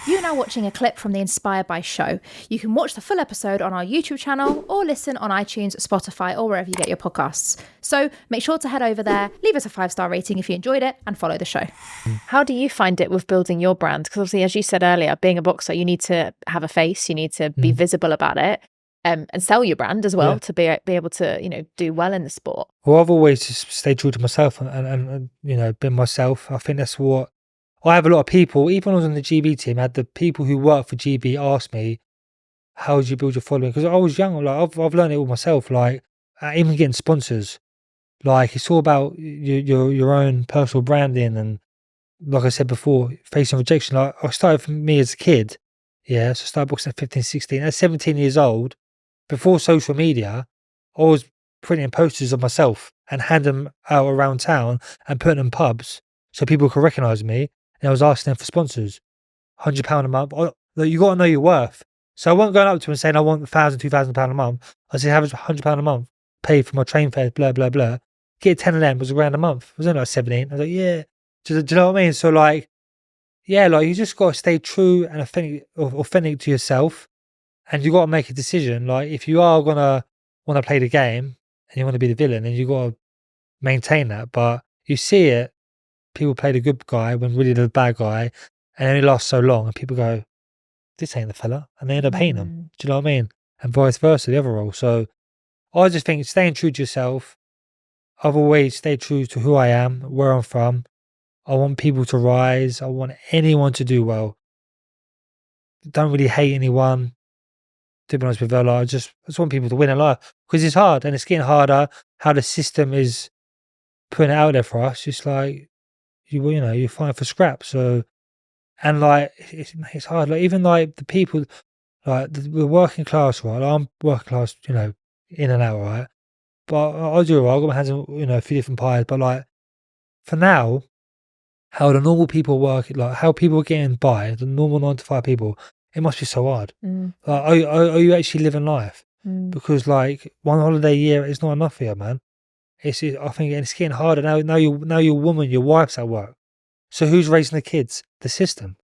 You're now watching a clip from the Inspired by show. You can watch the full episode on our YouTube channel or listen on iTunes, Spotify, or wherever you get your podcasts. So make sure to head over there, leave us a 5-star rating if you enjoyed it, and follow the show. How do you find it with building your brand? Because obviously, as you said earlier, being a boxer, you need to have a face, you need to be visible about it, and sell your brand as well to be able to, do well in the sport. Well, I've always just stayed true to myself and been myself. I think that's what I have. A lot of people, even when I was on the GB team, I had the people who work for GB ask me, how did you build your following? Because I was young, like I've learned it all myself, like even getting sponsors. Like it's all about your own personal branding, and like I said before, facing rejection. Like I started from me as a kid, so I started boxing at 15, 16. At 17 years old, before social media, I was printing posters of myself and handing them out around town and putting them in pubs so people could recognise me. And I was asking them for sponsors, £100 a month. You got to know your worth. So I wasn't going up to them and saying I want £1,000, £2,000 a month. I said, have £100 a month, pay for my train fare, blah, blah, blah. Get 10 of them was £1,000 a month. I was only like 17. I was like, yeah. Do you know what I mean? So like you just got to stay true and authentic to yourself. And you got to make a decision. Like if you are going to want to play the game and you want to be the villain, then you got to maintain that. But you see it, people play the good guy when really they're the bad guy, and only lasts so long, and people go, this ain't the fella, and they end up hating them. Do you know what I mean? And vice versa, the other role. So I just think staying true to yourself. I've always stayed true to who I am, where I'm from. I want people to rise. I want anyone to do well. Don't really hate anyone. To be honest with you, I just want people to win in life, because it's hard and it's getting harder. How the system is putting it out there for us, it's like you fight for scraps. So, and like it's hard. Like even like the people, like the working class, right? Like, I'm working class, in and out, right? But I do. I've got my hands in, a few different pies. But like for now, how the normal people work, like how people are getting by, the normal 9 to 5 people. It must be so hard. Like, are you actually living life? Because like one holiday a year is not enough for you, man. I think it's getting harder now. Now you're a woman, your wife's at work. So who's raising the kids? The system.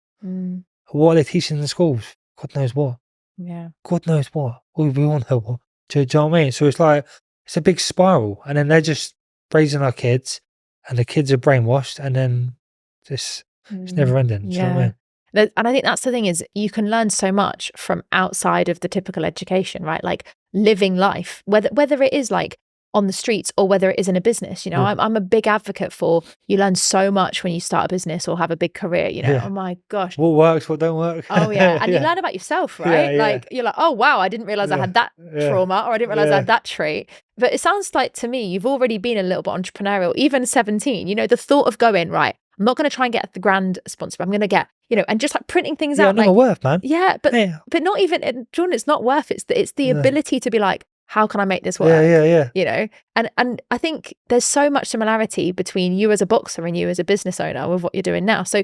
What are they teaching in the schools? God knows what. Yeah. God knows what. We all know what. Do you know what I mean? So it's like it's a big spiral, and then they're just raising our kids, and the kids are brainwashed, and then it's never ending. Do you know what I mean? And I think that's the thing, is you can learn so much from outside of the typical education, right? Like living life, whether it is like on the streets or whether it is in a business. I'm a big advocate for you learn so much when you start a business or have a big career. Oh my gosh, what works, what don't work. Oh yeah, and you learn about yourself, right? Like you're like, oh wow, I didn't realize I had that trauma, or I didn't realize I had that trait. But it sounds like to me you've already been a little bit entrepreneurial, even 17. The thought of going, right, I'm not going to try and get the grand sponsor, but I'm going to get, and just like printing things out. I know my worth, man. Yeah, but not even, Jordan, it's not worth. It's the ability to be like, how can I make this work? Yeah. And I think there's so much similarity between you as a boxer and you as a business owner with what you're doing now. So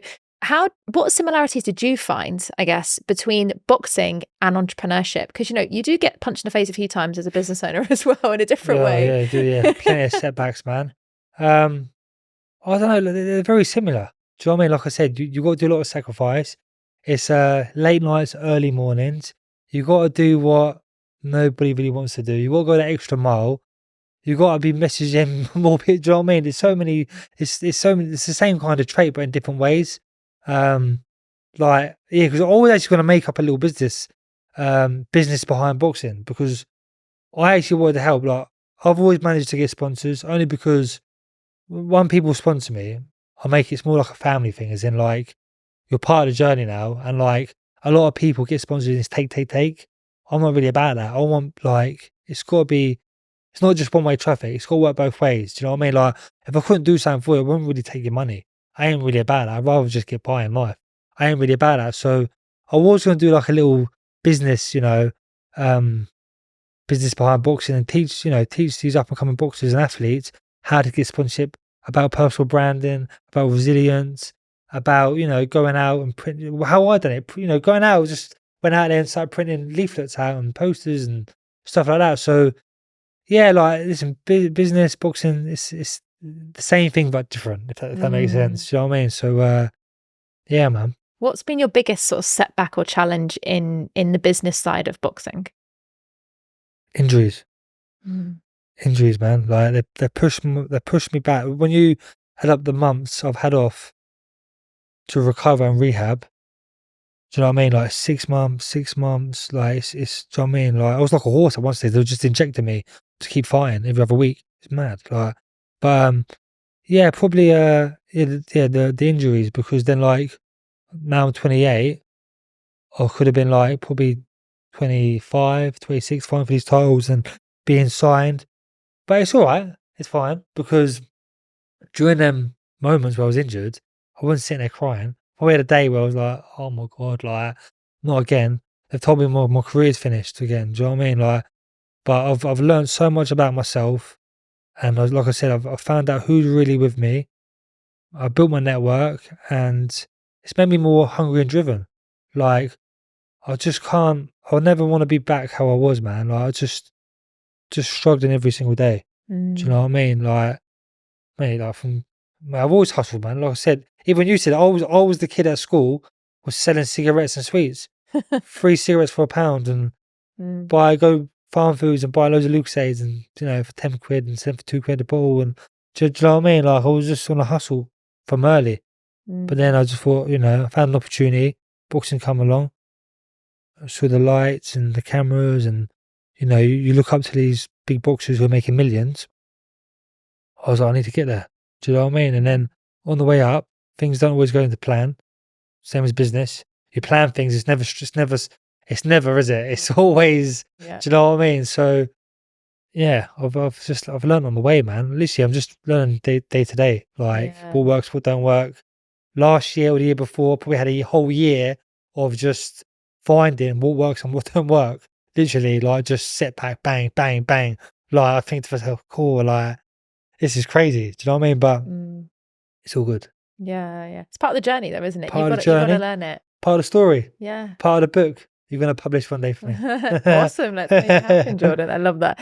what similarities did you find, I guess, between boxing and entrepreneurship? Because, you do get punched in the face a few times as a business owner as well, in a different way. Yeah, you do, yeah. Plenty of setbacks, man. I don't know, they're very similar. Do you know what I mean? Like I said, you got to do a lot of sacrifice. It's late nights, early mornings. You got to do what nobody really wants to do. You got to go that extra mile. You got to be messaging more people. Do you know what I mean? There's so many. It's the same kind of trait, but in different ways. Because I'm always actually going to make up a little business behind boxing, because I actually wanted to help. Like I've always managed to get sponsors only because when people sponsor me, I make it more like a family thing, as in like you're part of the journey now, and like a lot of people get sponsored in take. I'm not really about that. I want it's got to be. It's not just one-way traffic. It's got to work both ways. Do you know what I mean? Like if I couldn't do something for you, I wouldn't really take your money. I ain't really about that. I'd rather just get by in life. I ain't really about that. So I was going to do like a little business, business behind boxing, and teach these up and coming boxers and athletes how to get sponsorship, about personal branding, about resilience, about, going out and print, how I done it, going out, just went out there and started printing leaflets out and posters and stuff like that. So yeah, like listen, business, boxing, it's the same thing but different, if that makes sense. Do you know what I mean? So yeah, man. What's been your biggest sort of setback or challenge in the business side of boxing? Injuries. Injuries, man. Like they push me back. When you add up the months I've had off to recover and rehab, do you know what I mean? Like 6 months. Like it's do you know what I mean? Like I was like a horse at one stage. They were just injecting me to keep fighting every other week. It's mad. Like, but yeah, probably the injuries, because then like now I'm 28, I could have been like probably 25, 26, fighting for these titles and being signed. But it's all right. It's fine, because during them moments where I was injured, I wasn't sitting there crying. I had a day where I was like, oh my God, like, not again. They've told me my career's finished again. Do you know what I mean? Like, but I've learned so much about myself. And like I said, I've found out who's really with me. I built my network, and it's made me more hungry and driven. Like, I just can't, I'll never want to be back how I was, man. Like, I just struggling every single day. Do you know what I mean? Like, mate, like I've always hustled, man. Like I said, even you said, I was the kid at school was selling cigarettes and sweets. 3 cigarettes for £1, and go farm foods and buy loads of Lucasades, and for 10 quid and sell for 2 quid a bottle. And do you know what I mean? Like, I was just on a hustle from early. But then I just thought, I found an opportunity. Boxing come along. I saw the lights and the cameras, and you look up to these big boxers who are making millions. I was like, I need to get there. Do you know what I mean? And then on the way up, things don't always go into plan. Same as business. You plan things, it's never, is it? It's always, do you know what I mean? So yeah, I've learned on the way, man. Literally, I'm just learning day to day, like what works, what don't work. Last year or the year before, probably had a whole year of just finding what works and what don't work. Literally, like, just setback, bang, bang, bang. Like, I think to myself, cool, like, this is crazy. Do you know what I mean? But it's all good. Yeah. It's part of the journey, though, isn't it? Part of the You've got journey. to learn it. Part of the story. Yeah. Part of the book you're going to publish one day for me. Awesome. Let's make it happen, Jordan. I love that.